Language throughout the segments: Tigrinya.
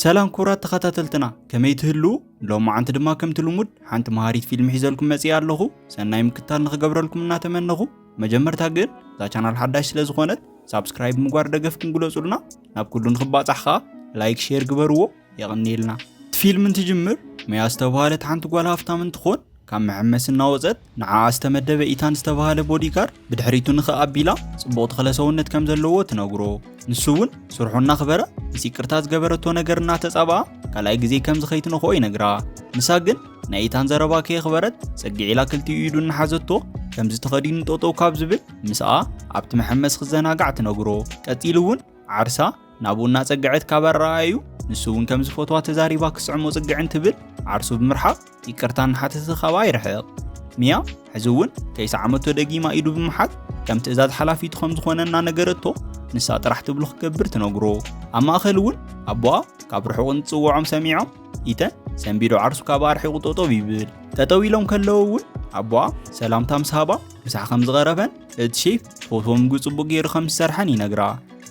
سلام كورات تخاتلتنا كمي تهلو لو ما عند دما كم تلمود حانت مهاريت فيلم حيزلكم مزيا اللهو سناي مكتال نخقبرلكم ناتمنهو مجمرتا ግን ዛ ቻናል ሓዳሽ ስለ ዝኾነት ሳብስክራይብ ምግባር ደገፍክን ግለጹልና ናብ ኩሉ ንኽባጻሕኻ ላይክ ሼር ግበርዎ ይቕኒልና ፊልም እንትጅምር መያስተባሃለት ሓንቲ ጓል ሃፍታም እንትኾን ካብ መሐመስና ወፀት ንዓ አስተመደበ ኢታን ዝተባሃለ ቦዲጋርድ ብድሕሪቱ ንኸኣቢላ ጽቡቕ ተኸለሰውነት ከም ዘለዎ ትነግሮ ንሱውን ስርሑና ኽበረ ይቅርታ ዝገበረቶ ነገር እናተጻብኣ ካልኣይ ግዜ ከም ዝኸይትነኾ ይነግራ ንሳ ግን ናይ ኢታን ዘረባ ከይኽበረት ፀጊዒላ ክልቲኡ ኢዱ እናሓዘቶ ከም ዝተኸዲኑ ጦጦ ካብ ዝብል ምስኣ ኣብቲ መሐመስ ክዘናጋዕ ትነግሮ ቀፂሉ እውን ዓርሳ ናቡና ፀግዐት ካብ ኣረኣዩ ንሱውን ከም ዝፈትዋ ተዛሪባ ክስዕሞ ፀግዕን ትብል ዓርሱ ብምርሓቕ ይቅርታን ሓተተ ኸባ ይርሕቕ ሚያ ሕዝውን ከይሰዓመቶ ደጊማ ኢዱ ብምሓት ከም ትእዛዝ ሓላፊቱ ከም ዝኾነና ነገረቶ ንሳ ጥራሕ ትብሉ ክገብር ትነግሮ ኣብ ማእኸል እውን ኣቦኣ ካብ ርሑቕን ጽውዖም ሰሚዖም ኢተን ሰንቢዶ ዓርሱ ካብ ኣርሒቑ ጠጠው ይብል ጠጠው ኢሎም ከለዉ እውን ኣቦኣ ሰላምታ ምስ ሃባ ምሳሕ ከም ዝቐረበን እቲ ሼፍ ፎቶ ምግቢ ጽቡቕ ገይሩ ከም ዝሰርሐን ይነግራ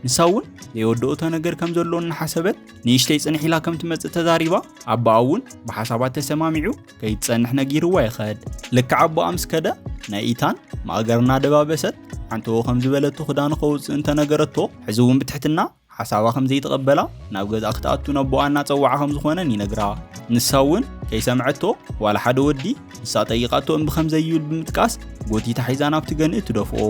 ንሳ እውን ዘይወድኦቶ ነገር ከም ዘሎ እናሓሰበት ንእሽተይ ጽንሕ ኢላ ከም ትመጽእ ተዛሪባ ኣቦኣ እውን ብሓሳባት ተሰማሚዑ ከይትጸንሕ ነጊርዋ ይኸድ ልክዕ ኣቦኣ ምስ ከደ ናይ ኢታን ማእገርና ደባበሰት ሓንቶ ከም ዝበለቶ ክዳኑ ከውፅእ እንተነገረቶ ሕዚ እውን ብትሕትና ሓሳባ ከም ዘይተቐበላ ናብ ገዛ ክትኣቱ ነቦኣ እናፀዋዓ ከም ዝኾነን ይነግራ ንሳ እውን ከይሰምዐቶ ዋላ ሓደ ወዲ ንሳ ጠይቃቶ እምቢ ከም ዘይብል ብምጥቃስ ጎቲታ ሒዛ ናብቲ ገንእ ትደፍኦ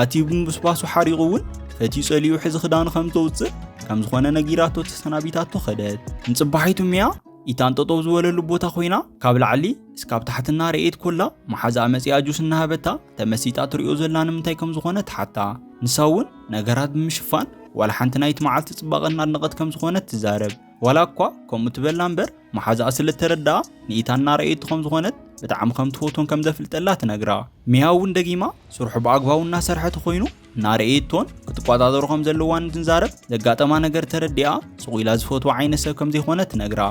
ኣትዩ ብምብስባሱ ሓሪቑ እውን ፈቲዩ ጸሊኡ ሕዚ ክዳኑ ከም ተውፅእ ከም ዝኾነ ነጊራቶ ተሰናቢታቶ ኸደት ንጽባሒቱ ሚያ ኢታን ጠጠው ዝበለሉ ቦታ ኮይና ካብ ላዕሊ እስካብ ታሕትና ርኤት ኮላ መሓዛ መጽያ ጁስ እናሃበታ ተመሲጣ ትሪኦ ዘላ ንምንታይ ከም ዝኾነ ተሓታ ንሳ እውን ነገራት ብምሽፋን ዋላ ሓንቲ ናይቲ መዓልቲ ጽባቐ እናድነቐት ከም ዝኾነት ትዛረብ ዋላ እኳ ከምኡ ትበላ እምበር መሓዛኣ ስለተረዳኣ ንኢታን ርኤቱ ከም ዝኾነት ብጣዕሚ ከም ትፈቶን ከም ዘፍልጠላ ትነግራ ሚያ እውን ደጊማ ስርሑ ብኣግባቡ እናሰርሐት ኮይኑ ናርኤቶን ክትቋጻጸሩ ከም ዘለዋን ትንዛረብ ዘጋጠማ ነገር ተረዲኣ ጽቑኢላ ዝፈትዋ ዓይነት ሰብ ከም ዘይኾነ ትነግራ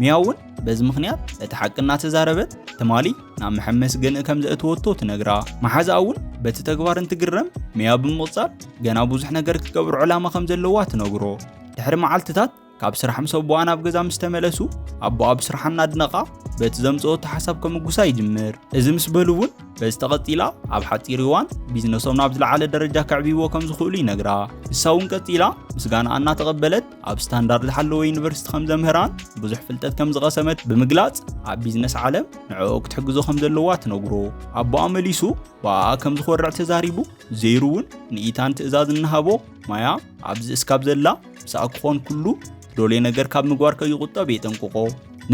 ሚያ እውን በዚ ምኽንያት እቲ ሓቅና ተዛረበት ተማሊ ናብ መሐመስ ገንእ ከም ዘእትወቶ ትነግራ መሓዛ እውን በቲ ተግባር እንትግረም ሚያ ብምቕጻል ገና ብዙሕ ነገር ክገብሩ ዕላማ ከም ዘለዋ ትነግሮ ድሕሪ መዓልትታት ካብ ስራሕ ምስ ኣቦኣ ናብ ገዛ ምስ ተመለሱ ኣቦኣ ብስራሕ እናድነቓ በቲ ዘምጽኦ ሓሳብ ከምጉሳ ይጅምር እዚ ምስ በሉ እውን በዚ ተቐፂላ ኣብ ሓፂር እዋን ቢዝነሶም ናብ ዝለዓለ ደረጃ ከዕቢዎ ከም ዝኽእሉ ይነግራ ንሳ እውን ቀፂላ ምስጋና እናተቐበለት ኣብ ስታንዳርድ ዝሓለወ ዩኒቨርሲቲ ከም ዘምህራን ብዙሕ ፍልጠት ከም ዝቐሰመት ብምግላጽ ኣብ ቢዝነስ ዓለም ንዕኡ ክትሕግዞ ከም ዘለዋ ትነግሮ ኣቦኣ መሊሱ ብኣኣ ከም ዝኽወርዕ ተዛሪቡ ዘይሩ እውን ንኢታን ትእዛዝ እናሃቦ ማያ ኣብዚ እስካብ ዘላ ምሳኣ ክኾን ኩሉ ዶሌ ነገር ካብ ምግባር ከይቁጠብ የጠንቅቆ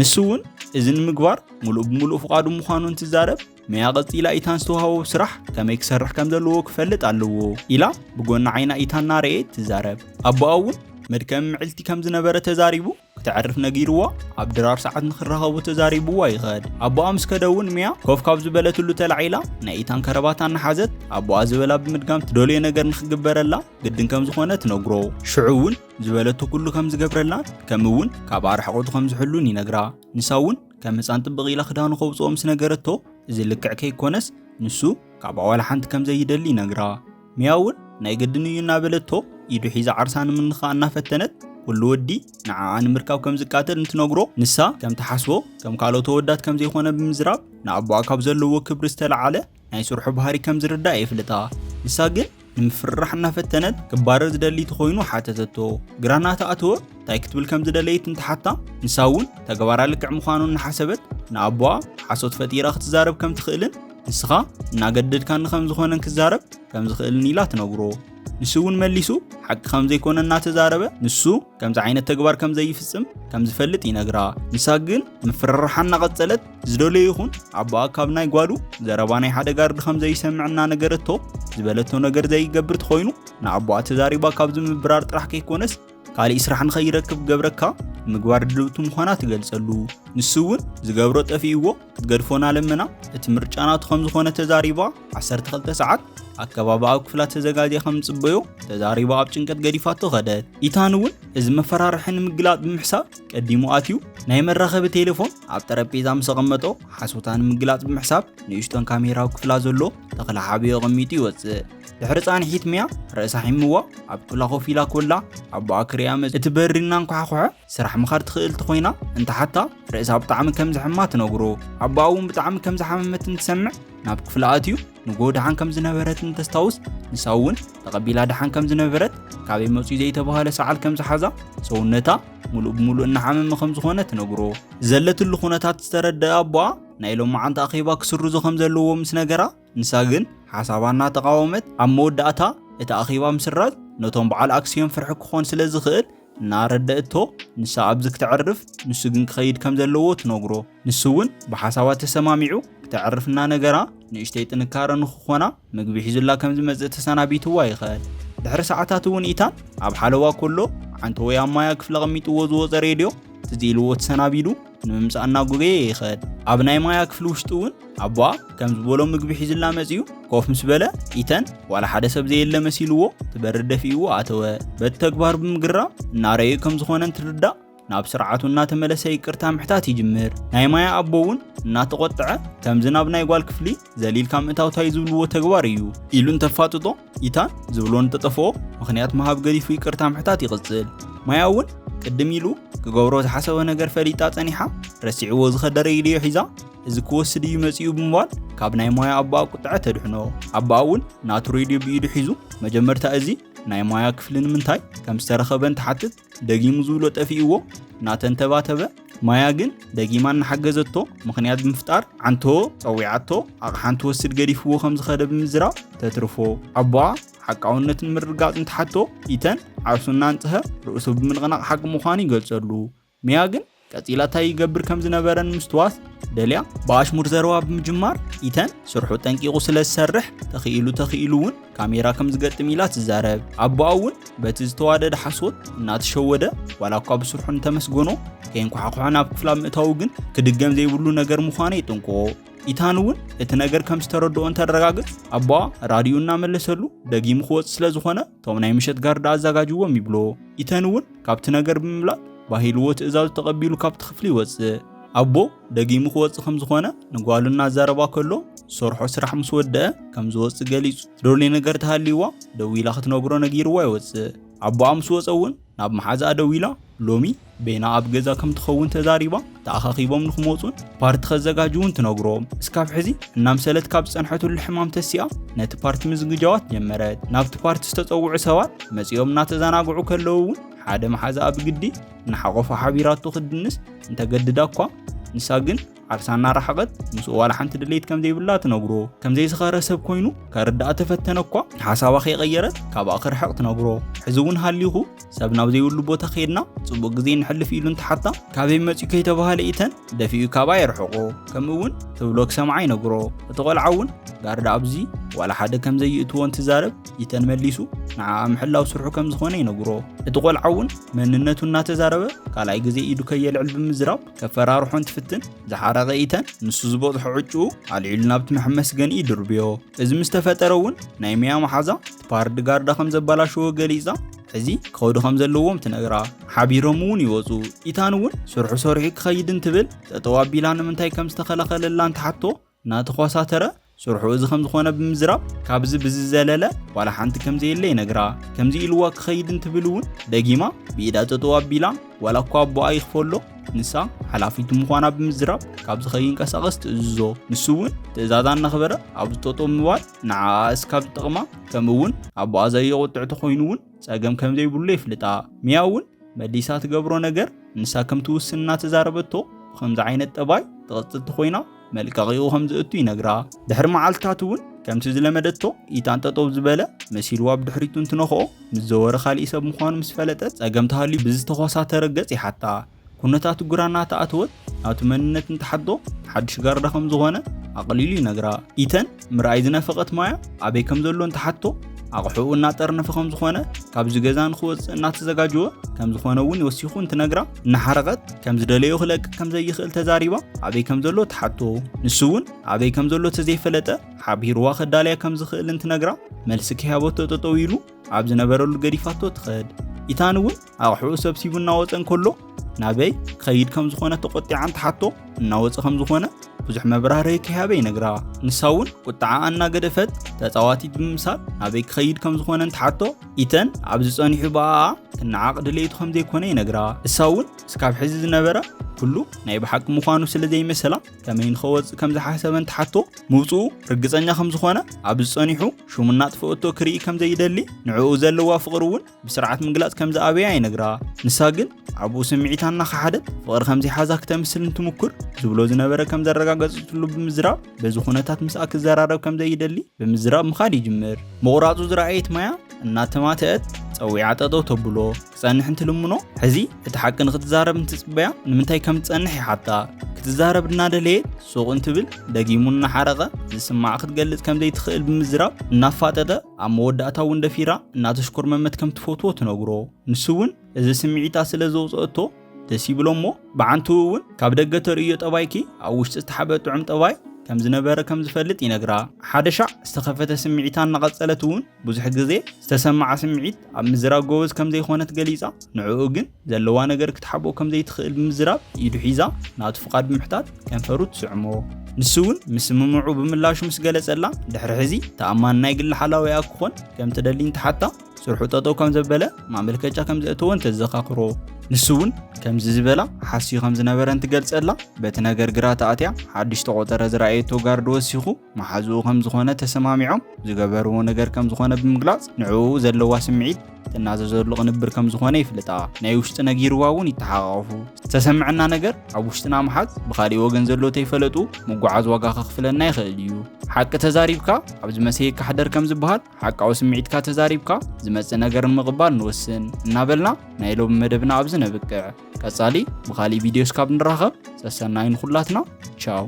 ንሱ እውን እዚ ንምግባር ሙሉእ ብምሉእ ፍቓዱ ምዃኑን ትዛረብ ሚያ ቀፂላ ኢታን ዝተዋሃቦ ስራሕ ከመይ ክሰርሕ ከም ዘለዎ ክፈልጥ ኣለዎ ኢላ ብጎና ዓይና ኢታን ናርኤት ትዛረብ ኣቦኣ እውን መድከም ምዕልቲ ከም ዝነበረ ተዛሪቡ ክትዕርፍ ነጊርዋ ኣብ ድራር ሰዓት ንኽራኸቡ ተዛሪብዋ ይኸድ ኣቦኣ ምስ ከደ እውን ሚያ ኮፍ ካብ ዝበለትሉ ተላዒላ ናይ ኢታን ከረባታ እናሓዘት ኣቦኣ ዝበላ ብምድጋም ትደልዮ ነገር ንኽግበረላ ግድን ከም ዝኾነ ትነግሮ ሽዑ እውን ዝበለቱ ኩሉ ከም ዝገብረላን ከም እውን ካብ ኣርሕቖቱ ከም ዝሕሉን ይነግራ ንሳ እውን ከም ህፃን ጥብቕ ኢላ ክዳኑ ከውፅኦ ምስ ነገረቶ እዚ ልክዕ ከይኮነስ ንሱ ካብ ኣዋላ ሓንቲ ከም ዘይደሊ ይነግራ ሚያ እውን ናይ ግድን እዩ እናበለቶ ኢዱ ሒዛ ዓርሳ ንምንኻእ እናፈተነት ኩሉ ወዲ ንዓኣ ንምርካብ ከም ዝቃተል እንትነግሮ ንሳ ከም ተሓስቦ ከም ካልኦት ወዳት ከም ዘይኾነ ብምዝራብ ንኣቦኣ ካብ ዘለዎ ክብሪ ዝተለዓለ ናይ ስርሑ ባህሪ ከም ዝርዳእ የፍልጣ ንሳ ግን ንምፍራሕ እናፈተነት ክባረር ዝደሊት ኮይኑ ሓተተቶ ግራናታ ኣትወ እንታይ ክትብል ከም ዝደለየት እንትሓታ ንሳ እውን ተግባራ ልክዕ ምዃኑ እናሓሰበት ንኣቦኣ ሓሶት ፈጢራ ክትዛረብ ከም ትኽእልን ንስኻ እናገደድካ ከም ዝኾነን ክዛረብ ከም ዝኽእልን ኢላ ትነግሮ ንሱ እውን መሊሱ ሓቂ ከም ዘይኮነ እናተዛረበ ንሱ ከምዚ ዓይነት ተግባር ከም ዘይፍጽም ከም ዝፈልጥ ይነግራ ንሳ ግን ምፍርራሓ እናቐጸለት ዝደለየ ይኹን ኣቦኣ ካብ ናይ ጓሉ ዘረባ ናይ ሓደ ጋርዲ ከም ዘይሰምዕና ነገረቶ ዝበለቶ ነገር ዘይገብር ኮይኑ ንኣቦኣ ተዛሪባ ካብ ዝምብራር ጥራሕ ከይኮነስ ካልእ ስራሕ ንኸይረክብ ገብረካ ምግባር ድልውቱ ምዃና ትገልጸሉ ንሱ እውን ዝገብሮ ጠፊእዎ ክትገድፎና ለመና እቲ ምርጫናቱ ከም ዝኾነ ተዛሪባ 12 ሰዓት ኣከባቢ ኣብ ክፍላት ተዘጋጅየ ከም ጽበዮ ተዛሪባ ኣብ ጭንቀት ገዲፋቶ ኸደት ኢታን እውን እዚ መፈራርሕን ምግላጥ ብምሕሳብ ቀዲሙ ኣትዩ ናይ መራኸቢ ቴሌፎን ኣብ ጠረጴዛ ምስ ተቐመጦ ሓሶታን ምግላጥ ብምሕሳብ ንእሽቶን ካሜራ ኣብ ክፍላ ዘሎ ተኸላሓቢዮ ቀሚጡ ይወፅእ ድሕሪ ጻንሒት ሚያ ርእሳ ሒምዋ ኣብ ክፍላ ኮፍ ኢላ ኮላ ኣቦኣ ክሪያ እቲ በሪና እንኳሓኩሐ ስራሕ ምኻድ ትኽእል ኮይና እንተሓታ ርእሳ ብጣዕሚ ከም ዝሕማ ትነግሮ ኣቦኣ እውን ብጣዕሚ ከም ዝሓመመት እንትሰምዕ ናብ ክፍላ ኣትዩ ንጎ ድሓን ከም ዝነበረት እንተስታውስ ንሳ እውን ተቐቢላ ድሓን ከም ዝነበረት ካበይ መፅኡ ዘይተባሃለ ሰዓል ከም ዝሓዛ ሰውነታ ሙሉእ ብሙሉእ እናሓመመ ከም ዝኾነ ትነግሮ ዘለትሉ ኩነታት ዝተረድአ ኣቦኣ ናይ ሎማዓንቲ ኣኼባ ክስርዙ ከም ዘለዎ ምስ ነገራ ንሳ ግን ሓሳባና ተቃወመት ኣብ መወዳእታ እቲ ኣኼባ ምስራዝ ነቶም በዓል ኣክስዮን ፍርሒ ክኾን ስለ ዝኽእል እናረድእቶ ንሳ ኣብዚ ክትዕርፍ ንሱ ግን ክኸይድ ከም ዘለዎ ትነግሮ ንሱ እውን ብሓሳባት ተሰማሚዑ ክትዕርፍና ነገራ ንእሽተይ ጥንካረ ንክኾና ምግቢ ሒዙላ ከም ዝመጽእ ተሰናቢትዋ ይኽእል ድሕሪ ሰዓታት እውን ኢታን ኣብ ሓለዋ ኮሎ ዓንቶ ወይ ኣማያ ክፍለ ቀሚጥዎ ዝወፀ ሬድዮ ትዚልዎ ተሰናቢዱ ንምምጻእ እናጎገየ ይኽእል ኣብ ናይ ማያ ክፍሊ ውሽጢ እውን ኣቦኣ ከም ዝበሎ ምግቢ ሒዝላ መጽዩ ኮፍ ምስ በለ ኢተን ዋላ ሓደ ሰብ ዘየለ መሲልዎ ትበር ደፊኡ ኣተወ በቲ ተግባር ብምግራም እናረኣዩ ከም ዝኾነ እንትርዳእ ናብ ስርዓቱ እናተመለሰ ይቅርታ ምሕታት ይጅምር ናይ ማያ ኣቦ እውን እናተቆጥዐ ከም ዝናብ ናይ ጓል ክፍሊ ዘሊልካ ምእታውታይ ዝብልዎ ተግባር እዩ ኢሉ እንተፋጥጦ ኢታን ዝብሎ እንተጠፍኦ ምክንያት መሃብ ገዲፉ ይቅርታ ምሕታት ይቕጽል ማያ እውን ቅድም ኢሉ ክገብሮ ዝሓሰበ ነገር ፈሊጣ ጸኒሓ ረሲዕዎ ዝኸደረ ሬድዮ ሒዛ እዚ ክወስድ እዩ መጽኡ ብምባል ካብ ናይ ማያ ኣቦኣ ቁጥዐ ተድሕኖ ኣቦኣ እውን ናቱ ሬድዮ ብኢዱ ሒዙ መጀመርታ እዚ ናይ ማያ ክፍሊ ንምንታይ ከም ዝተረኸበ እንትሓትት ደጊሙ ዝብሎ ጠፊእዎ እናተንተባተበ ማያ ግን ደጊማ እናሓገዘቶ ምክንያት ብምፍጣር ዓንቶ ፀዊዓቶ ኣቕሓን ትወስድ ገዲፍዎ ከም ዝኸደ ብምዝራብ ተትርፎ ኣቦኣ ሓቃውነትን ምርጋጽ እንትሓቶ ኢተን ዓርሱና እንጽኸ ርእሱ ብምንቕናቕ ሓቂ ምዃኑ ይገልጸሉ ሚያ ግን ቀጺላታይ ይገብር ከም ዝነበረን ምስትዋስ ደልያ በኣሽሙር ዘረባ ብምጅማር ኢተን ስርሑ ጠንቂቑ ስለ ዝሰርሕ ተኽኢሉ እውን ካሜራ ከም ዝገጥም ኢላ ትዛረብ ኣቦኣ እውን በቲ ዝተዋደደ ሓሶት እናተሸወደ ዋላ እኳ ብስርሑ እንተመስጎኖ ከይንኳሓኩሐ ናብ ክፍላ ምእታው ግን ክድገም ዘይብሉ ነገር ምዃነ ይጥንቅቆ ኢታን እውን እቲ ነገር ከም ዝተረድኦ እንተረጋግጽ ኣቦኣ ራድዮ እናመለሰሉ ደጊሙ ክወጽእ ስለ ዝኾነ ቶም ናይ ምሸት ጋርዳ ኣዘጋጅዎም ይብሎ ኢተን እውን ካብቲ ነገር ብምምላእ ባሂልዎ ትእዛዝ ተቐቢሉ ካብቲ ክፍሊ ይወጽእ ኣቦ ደጊሙ ክወጽእ ከም ዝኾነ ንጓሉ እናዛረባ ከሎ ሰርሖ ስራሕ ምስ ወደአ ከም ዝወጽእ ገሊጹ ትደልዮ ነገር ተሃሊዋ ደው ኢላ ክትነግሮ ነጊርዋ ይወጽእ ኣቦኣ ምስ ወጸ እውን ናብ መሓዛ ደው ኢላ ሎሚ ቤና ኣብ ገዛ ከም ትኸውን ተዛሪባ ተኣኻኺቦም ንኽመጹን ፓርቲ ከዘጋጅውን ትነግሮም እስካብ ሕዚ እናምሰለት ካብ ጸንሐቱሉ ሕማም ተሲኣ ነቲ ፓርቲ ምዝግጃዋት ጀመረት ናብቲ ፓርቲ ዝተጸውዑ ሰባት መጺኦም እናተዘናግዑ ከለዉ እውን ሓደ መሓዛ ኣብ ግዲ ንሓቆፋ ሓቢራቶ ክድንስ እንተገድዳ እኳ ንሳ ግን ዓርሳና ረሓቐት ምስ ዋላ ሓንቲ ድሌት ከም ዘይብላ ትነግሮ ከም ዘይስኸረ ሰብ ኮይኑ ከርዳኣ ተፈተነ እኳ ሓሳባ ከይቀየረት ካብ ኣኽርሕቕ ትነግሮ ሕዚ እውን ሃሊኹ ሰብ ናብ ዘይብሉ ቦታ ከይድና ጽቡቕ ግዜ ንሕልፍ ኢሉ እንትሓታ ካበይ መጽኡ ከይተባሃለ ኢተን ደፊኡ ካባ ይርሕቆ ከምኡ እውን ትብሎ ክሰምዓ ይነግሮ እቲ ቆልዓ እውን ጋርዳ ኣብዚ ዋላ ሓደ ከም ዘይእትዎ እንትዛረብ ኢተን መሊሱ ንዓኣ ምሕላው ስርሑ ከም ዝኾነ ይነግሮ እቲ ቆልዓ እውን መንነቱ እናተዛረበ ካልኣይ ግዜ ኢዱ ከየልዕል ብምዝራብ ከፈራርሖ እንትፍትን ዝሓረቐ ኢተን ንሱ ዝበፅሖ ዕጩኡ ኣልዒሉ ናብቲ መሐመስገኒ ይድርብዮ እዚ ምስ ተፈጠረ እውን ናይ ሚያ መሓዛ ፓርዲ ጋርዳ ከም ዘበላሽዎ ገሊጻ ሕዚ ክኸዱ ከም ዘለዎም ትነግራ ሓቢሮም እውን ይወፁ ኢታን እውን ስርሑ ሰሪሑ ክኸይድ እንትብል ጠጠው ኣቢላ ንምንታይ ከም ዝተኸለኸለላ እንትሓቶ እናተኾሳተረ ስርሑ እዚ ከም ዝኾነ ብምዝራብ ካብዚ ብዝዘለለ ዋላ ሓንቲ ከም ዘየለ ይነግራ ከምዚ ኢልዋ ክኸይድ እንትብል እውን ደጊማ ብኢዳ ጠጠው ኣቢላ ዋላ እኳ ኣቦኣ ይኽፈሎ ንሳ ሓላፊቱ ምዃና ብምዝራብ ካብዚ ከይንቀሳቐስ ትእዝዞ ንሱ እውን ትእዛዛ እናኽበረ ኣብ ጠጠው ምባል ንዓኣ እስካብ ዝጠቕማ ከምኡ እውን ኣቦኣ ዘየቁጥዕ ተኾይኑ እውን ፀገም ከም ዘይብሉ ይፍልጣ ሚያ እውን መዲሳ ትገብሮ ነገር ንሳ ከም ትውስን እናተዛረበቶ ከምዚ ዓይነት ጠባይ ተቐጽልቲ ኮይና መልቀቂኡ ከም ዝእቱ ይነግራ ድሕሪ መዓልትታት እውን ከምቲ ዝለመደቶ ኢታን ጠጠው ዝበለ መሲልዋ ብድሕሪቱ እንትነኽኦ ምስ ዘወረ ካልእ ሰብ ምዃኑ ምስ ፈለጠት ፀገም ተሃልዩ ብዝተኾሳተረ ገጽ ይሓታ ኩነታቱ ጉራና ተኣትወት ናቱ መንነት እንትሓዶ ሓድሽ ጋርዳ ከም ዝኾነ ኣቕሊሉ ይነግራ ኢተን ምርኣይ ዝነፈቐት ማያ ኣበይ ከም ዘሎ እንትሓቶ ኣቕሑኡ እናጠርነፈ ከም ዝኾነ ካብዚ ገዛ ንኽወፅእ እናተዘጋጀወ ከም ዝኾነ እውን ይወሲኹ እንትነግራ እናሓረቐት ከም ዝደለዮ ክለቅቅ ከም ዘይኽእል ተዛሪባ ኣበይ ከም ዘሎ ተሓቶ ንሱ እውን ኣበይ ከም ዘሎ ተዘይፈለጠ ሓቢርዋ ክዳልያ ከም ዝኽእል እንትነግራ መልሲ ክሃቦቶ ጠጠው ኢሉ ኣብ ዝነበረሉ ገዲፋቶ ትኸድ ኢታን እውን ኣቕሑኡ ሰብሲቡ እናወፀ እንከሎ ናበይ ከይድ ከም ዝኾነ ተቆጢዓን ተሓቶ እናወፀ ከም ዝኾነ ብዙሕ መብራህርሂ ክሃበ ይነግራ ንሳ እውን ቁጣዓ እናገደፈት ተፃዋቲት ብምምሳል ናበይ ክኸይድ ከም ዝኾነ እንትሓቶ ኢተን ኣብዚ ፀኒሑ በኣ ክነዓቕ ድሌቱ ከም ዘይኮነ ይነግራ እሳ እውን እስካብ ሕዚ ዝነበረ ኩሉ ናይ ብሓቂ ምዃኑ ስለ ዘይመሰላ ከመይ ንኸወፅእ ከም ዝሓሰበ እንትሓቶ ምውፅኡ ርግፀኛ ከም ዝኾነ ኣብዚ ፀኒሑ ሹም እናጥፍአቶ ክርኢ ከም ዘይደሊ ንዕኡ ዘለዋ ፍቕሪ እውን ብስርዓት ምግላፅ ከም ዝኣበያ ይነግራ ንሳ ግን ኣብኡ ስምዒታ እናኸሓደት ፍቕሪ ከም ዘይሓዛ ክተምስል እንትምኩር ዝብሎ ዝነበረ ከም ዘረጋገፀትሉ ብምዝራብ በዚ ኩነታት ምስኣ ክዘራረብ ከም ዘይደሊ ብምዝራብ ምኻድ ይጅምር ምቑራፁ ዝረኣየት ማያ እናተማትአት ፀዊዓ ጠጠው ተብሎ ክፀንሕ እንትልምኖ ሕዚ እቲ ሓቂ ንክትዛረብ እንትፅበያ ንምንታይ ከም ትፀንሕ ይሓታ ክትዛረብ እናደለየት ሱቕ እንትብል ደጊሙ እናሓረቐ ዝስማዕ ክትገልጽ ከም ዘይትኽእል ብምዝራብ እናፋጠጠ ኣብ መወዳእታ እውን ደፊራ እናተሽኮር መመት ከም ትፈትዎ ትነግሮ ንሱ እውን እዚ ስምዒታ ስለ ዘውፅአቶ ደስ ይብሎ እሞ ብዓንቱ እውን ካብ ደገ ተርእዮ ጠባይኪ ኣብ ውሽጢ ዝተሓበ ጥዑም ጠባይ ከም ዝነበረ ከም ዝፈልጥ ይነግራ ሓደ ሻዕ ዝተኸፈተ ስምዒታ እናቐፀለት እውን ብዙሕ ግዜ ዝተሰማዓ ስምዒት ኣብ ምዝራብ ጎበዝ ከም ዘይኮነት ገሊፃ ንዕኡ ግን ዘለዋ ነገር ክትሓቦ ከም ዘይትኽእል ብምዝራብ ኢዱ ሒዛ ናቱ ፍቓድ ብምሕታት ከንፈሩ ትስዕሞ ንሱ እውን ምስ ምምዑ ብምላሹ ምስ ገለጸላ ድሕሪ ሕዚ ተኣማኒ ናይ ግሊ ሓላዊኣ ክኾን ከም ትደሊ እንትሓታ ስርሑ ጠጠው ከም ዘበለ ማመልከቻ ከም ዘእተወን ተዘኻኽሮ ንሱ እውን ከምዚ ዝበላ ሓስዩ ከም ዝነበረ እንትገልጸላ በቲ ነገር ግራ ተኣትያ ሓድሽ ተቆጠረ ዝረኣየቶ ጋርዲ ወሲኹ መሓዝኡ ከም ዝኾነ ተሰማሚዖም ዝገበርዎ ነገር ከም ዝኾነ ብምግላጽ ንዕኡ ዘለዋ ስምዒት ትናዘዘሉ ቅንብር ከም ዝኾነ ይፍልጣ ናይ ውሽጢ ነጊርዋ እውን ይተሓቃቀፉ ዝተሰምዐና ነገር ኣብ ውሽጥና መሓዝ ብኻሊእ ወገን ዘሎ ተይፈለጡ ምጓዓዝ ዋጋ ከኽፍለና ይኽእል እዩ ሓቂ ተዛሪብካ ኣብ ዝመሰየካ ሓደር ከም ዝበሃል ሓቃዊ ስምዒትካ ተዛሪብካ ዝመጽእ ነገር ንምቕባል ንወስን እናበልና ናይ ሎሚ መደብና ኣብዚ ነብቅዕ ቀጻሊ ብኻሊእ ቪድዮስ ካብ ንራኸብ ሰሰናይን ኩላትና ቻው